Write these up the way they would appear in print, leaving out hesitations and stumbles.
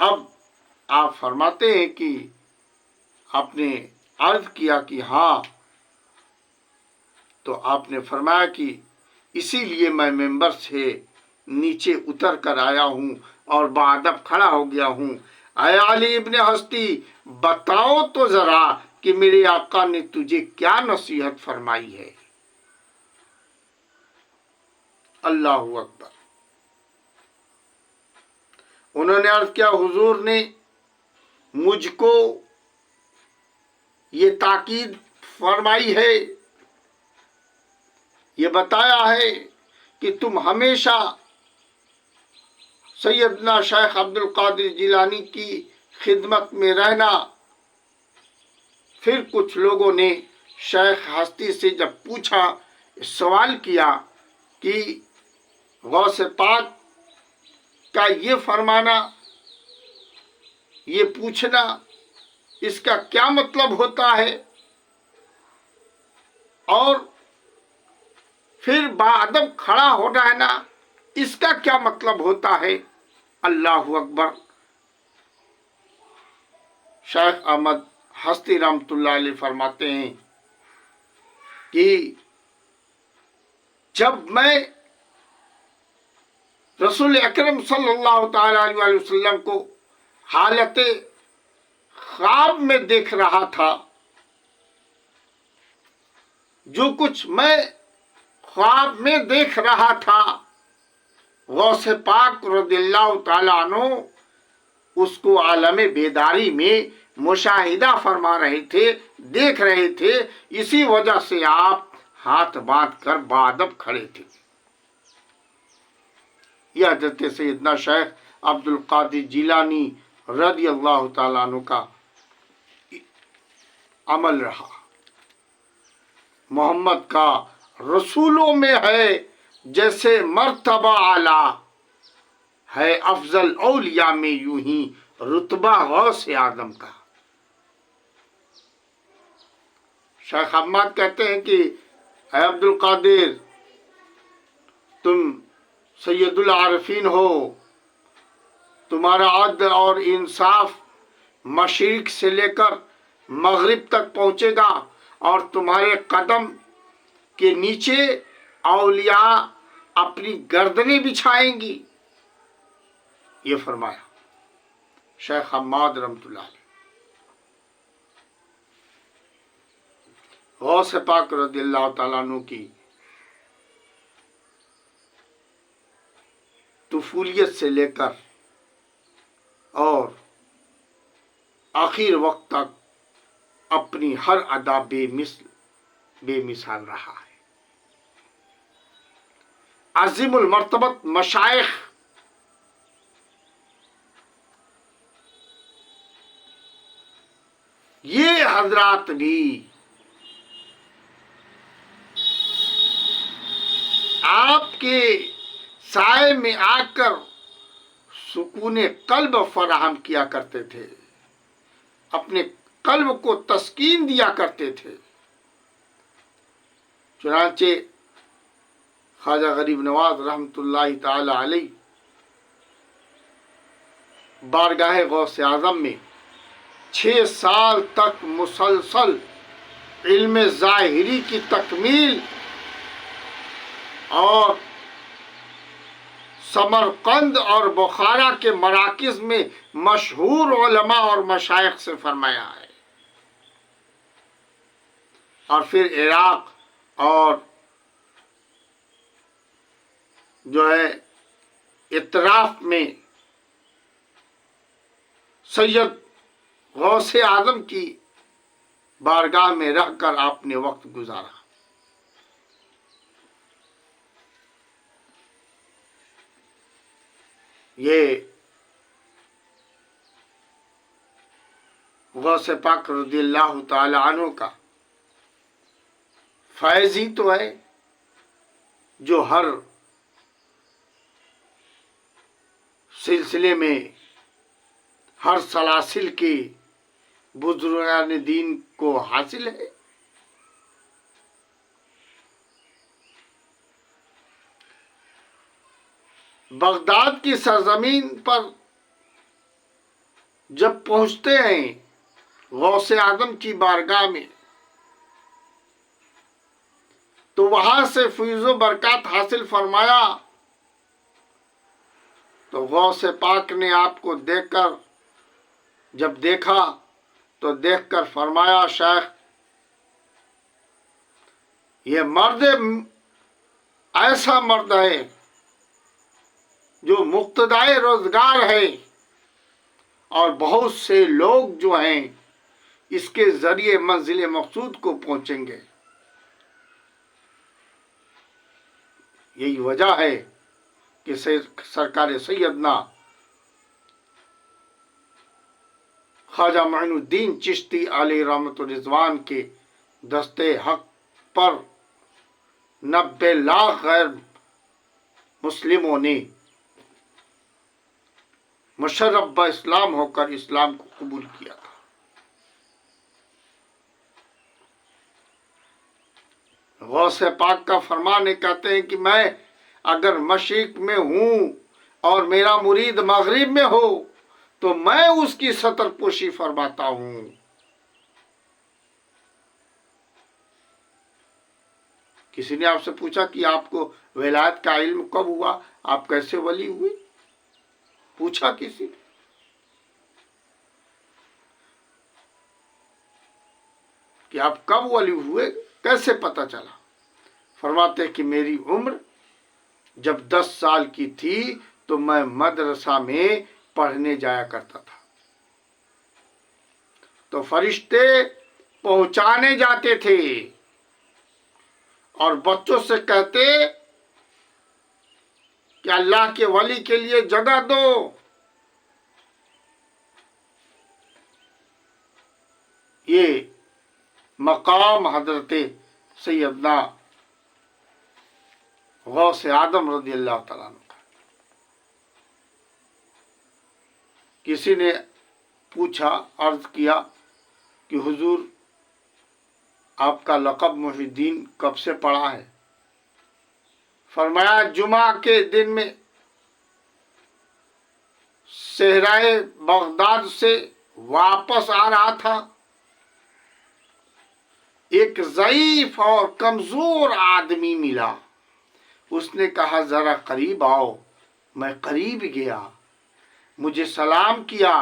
اب آپ فرماتے ہیں کہ آپ نے عرض کیا کہ ہاں، تو آپ نے فرمایا کہ اسی لیے میں ممبر سے نیچے اتر کر آیا ہوں اور بادب کھڑا ہو گیا ہوں۔ اے علی ابن ہستی، بتاؤ تو ذرا کہ میرے آقا نے تجھے کیا نصیحت فرمائی ہے۔ اللہ اکبر۔ انہوں نے عرض کیا، حضور نے مجھ کو یہ تاکید فرمائی ہے، یہ بتایا ہے کہ تم ہمیشہ سیدنا شیخ عبد القادر جیلانی کی خدمت میں رہنا۔ پھر کچھ لوگوں نے شیخ ہستی سے جب پوچھا، سوال کیا کہ غوث پاک کا یہ فرمانا، یہ پوچھنا، اس کا کیا مطلب ہوتا ہے، اور پھر باادب کھڑا ہو رہنا، اس کا کیا مطلب ہوتا ہے؟ اللہ اکبر۔ شیخ احمد ہستی رحمۃ اللہ علیہ فرماتے ہیں کہ جب میں رسول اکرم صلی اللہ تعالی علیہ وسلم کو حالت خواب میں دیکھ رہا تھا، جو کچھ میں خواب میں دیکھ رہا تھا، غوث پاک رضی اللہ تعالیٰ عنہ اس کو عالم بیداری میں مشاہدہ فرما رہے تھے، دیکھ رہے تھے، اسی وجہ سے آپ ہاتھ باندھ کر بادب کھڑے تھے۔ یہ حضرت سیدنا شیخ عبد القادر جیلانی رضی اللہ تعالیٰ عنہ کا عمل رہا۔ محمد کا رسولوں میں ہے جیسے مرتبہ اعلیٰ ہے، افضل اولیاء میں یوں ہی رتبہ غوث اعظم کا۔ شیخ احمد کہتے ہیں کہ اے عبد القادر، تم سید العارفین ہو، تمہارا عدل اور انصاف مشرق سے لے کر مغرب تک پہنچے گا، اور تمہارے قدم کے نیچے اولیاء اپنی گردنیں بچھائیں گی، یہ فرمایا شیخ حماد رحمۃ اللہ علیہ۔ غوث پاک رضی اللہ تعالیٰ عنہ کی طفولیت سے لے کر اور آخر وقت تک اپنی ہر ادا بے مثال رہا ہے۔ عظیم المرتبت مشائخ یہ حضرات بھی آپ کے سائے میں آ کر سکون قلب فراہم کیا کرتے تھے، اپنے قلب کو تسکین دیا کرتے تھے۔ چنانچہ خواجہ غریب نواز رحمۃ اللہ تعالی علیہ بارگاہ غوث اعظم میں 6 سال تک مسلسل علم ظاہری کی تکمیل اور سمرقند اور بخارا کے مراکز میں مشہور علماء اور مشائخ سے فرمایا ہے، اور پھر عراق اور جو ہے اطراف میں سید غوث اعظم کی بارگاہ میں رہ کر آپ نے وقت گزارا۔ یہ غوث پاک رضی اللہ تعالی عنہ کا فیض ہی تو ہے جو ہر سلسلے میں ہر سلاسل کے بزرگان دین کو حاصل ہے۔ بغداد کی سرزمین پر جب پہنچتے ہیں غوث اعظم کی بارگاہ میں تو وہاں سے فیض و برکات حاصل فرمایا، تو غوث پاک نے آپ کو دیکھ کر جب دیکھا تو دیکھ کر فرمایا شیخ یہ مرد ایسا مرد ہے جو مقتدائے روزگار ہے، اور بہت سے لوگ جو ہیں اس کے ذریعے منزل مقصود کو پہنچیں گے۔ یہی وجہ ہے کہ سرکار سیدنا خواجہ معین الدین چشتی علیہ رحمت الرضوان کے دستے حق پر 90 لاکھ غیر مسلموں نے مشرف با اسلام ہو کر اسلام کو قبول کیا تھا۔ غوث پاک کا فرمان ہے، کہتے ہیں کہ میں اگر مشرق میں ہوں اور میرا مرید مغرب میں ہو تو میں اس کی سطر پوشی فرماتا ہوں۔ کسی نے آپ سے پوچھا کہ آپ کو ولایت کا علم کب ہوا، آپ کیسے ولی ہوئے؟ پوچھا کسی نے؟ کہ آپ کب ولی ہوئے، کیسے پتہ چلا؟ فرماتے کہ میری عمر جب 10 سال کی تھی تو میں مدرسہ میں پڑھنے جایا کرتا تھا، تو فرشتے پہنچانے جاتے تھے اور بچوں سے کہتے کہ اللہ کے ولی کے لیے جگہ دو۔ یہ مقام حضرت سیدنا غوث اعظم رضی اللہ تعالیٰ عنہ کا۔ کسی نے پوچھا، عرض کیا کہ حضور آپ کا لقب محی الدین کب سے پڑا ہے؟ فرمایا جمعہ کے دن میں صحرائے بغداد سے واپس آ رہا تھا، ایک ضعیف اور کمزور آدمی ملا، اس نے کہا ذرا قریب آؤ، میں قریب گیا، مجھے سلام کیا،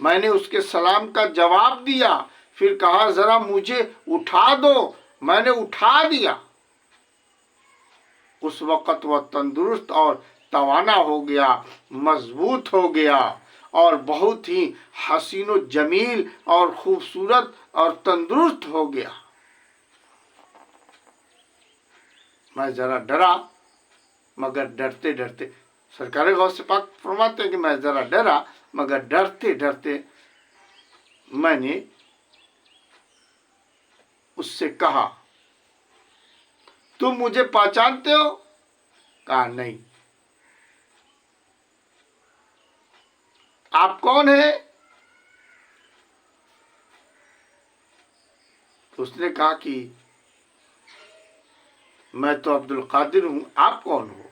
میں نے اس کے سلام کا جواب دیا، پھر کہا ذرا مجھے اٹھا دو، میں نے اٹھا دیا۔ اس وقت وہ تندرست اور توانا ہو گیا، مضبوط ہو گیا اور بہت ہی حسین و جمیل اور خوبصورت اور تندرست ہو گیا۔ میں ذرا ڈرا، مگر ڈرتے ڈرتے، سرکار غوث پاک فرماتے ہیں کہ میں ذرا ڈرا مگر ڈرتے ڈرتے میں نے اس سے کہا تم مجھے پہچانتے ہو؟ کہا نہیں۔ آپ کون ہیں؟ تو اس نے کہا کہ میں تو عبد القادر ہوں، آپ کون ہو؟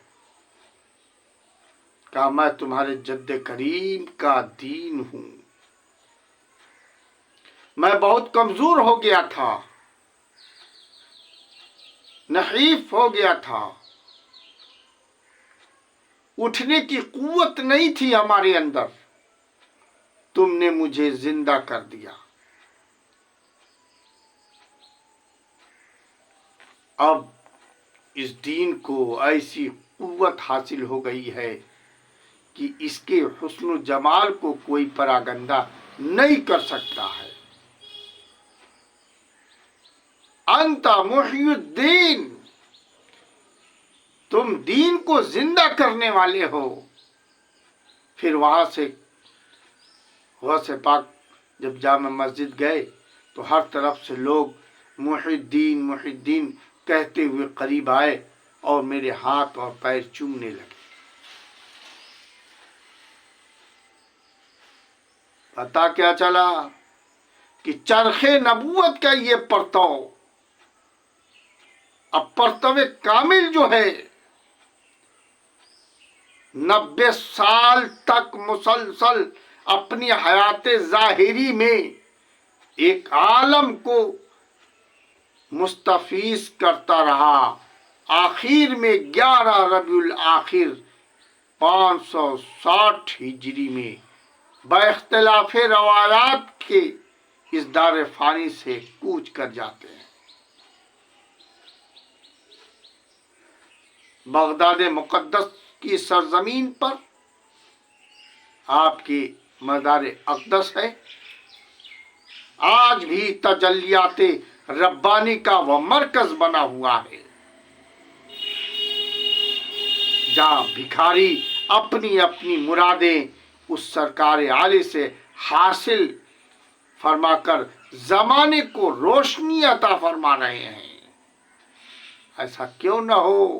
کہا میں تمہارے جد کریم کا دین ہوں، میں بہت کمزور ہو گیا تھا، نحیف ہو گیا تھا، اٹھنے کی قوت نہیں تھی ہمارے اندر، تم نے مجھے زندہ کر دیا۔ اب اس دین کو ایسی قوت حاصل ہو گئی ہے کہ اس کے حسن و جمال کو کوئی پراگندہ نہیں کر سکتا ہے۔ انت محی الدین، تم دین کو زندہ کرنے والے ہو۔ پھر وہاں سے غوث پاک جب جامع مسجد گئے تو ہر طرف سے لوگ محی الدین محی الدین کہتے ہوئے قریب آئے اور میرے ہاتھ اور پیر چومنے لگے۔ پتہ کیا چلا کہ چرخ نبوت کا یہ پرتو، اب پرتو کامل جو ہے 90 سال تک مسلسل اپنی حیات ظاہری میں ایک عالم کو مستفیض کرتا رہا. آخر میں 11 ربیع الآخر 560 ہجری میں باختلاف روایات کے اس دار فانی سے کوچ کر جاتے ہیں. بغداد مقدس کی سرزمین پر آپ کی مزار اقدس ہے. آج بھی تجلیات ربانی کا وہ مرکز بنا ہوا ہے جہاں بھکاری اپنی اپنی مرادیں اس سرکار عالی سے حاصل فرما کر زمانے کو روشنی عطا فرما رہے ہیں. ایسا کیوں نہ ہو؟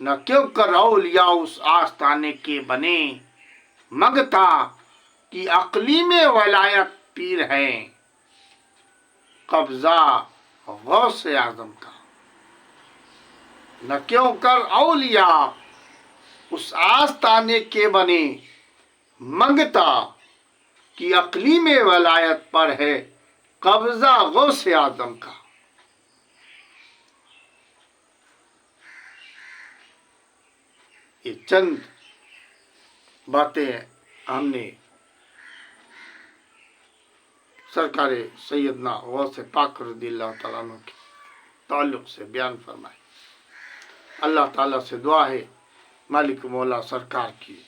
نہ کیوں کر اولیاء اس آستانے کے بنے، مگتا کہ اقلیم ولایت پیر ہیں، قبضہ غوث اعظم کا. نہ کیوں کر اولیاء اس آستانے کے بنے، منگتا کہ اقلیم ولایت پر ہے قبضہ غوث اعظم کا. یہ چند باتیں ہم نے سرکار سیدنا غوث پاک رضی اللہ تعالیٰ عنہ کے تعلق سے بیان فرمائی. اللہ تعالیٰ سے دعا ہے مالک مولا سرکار کی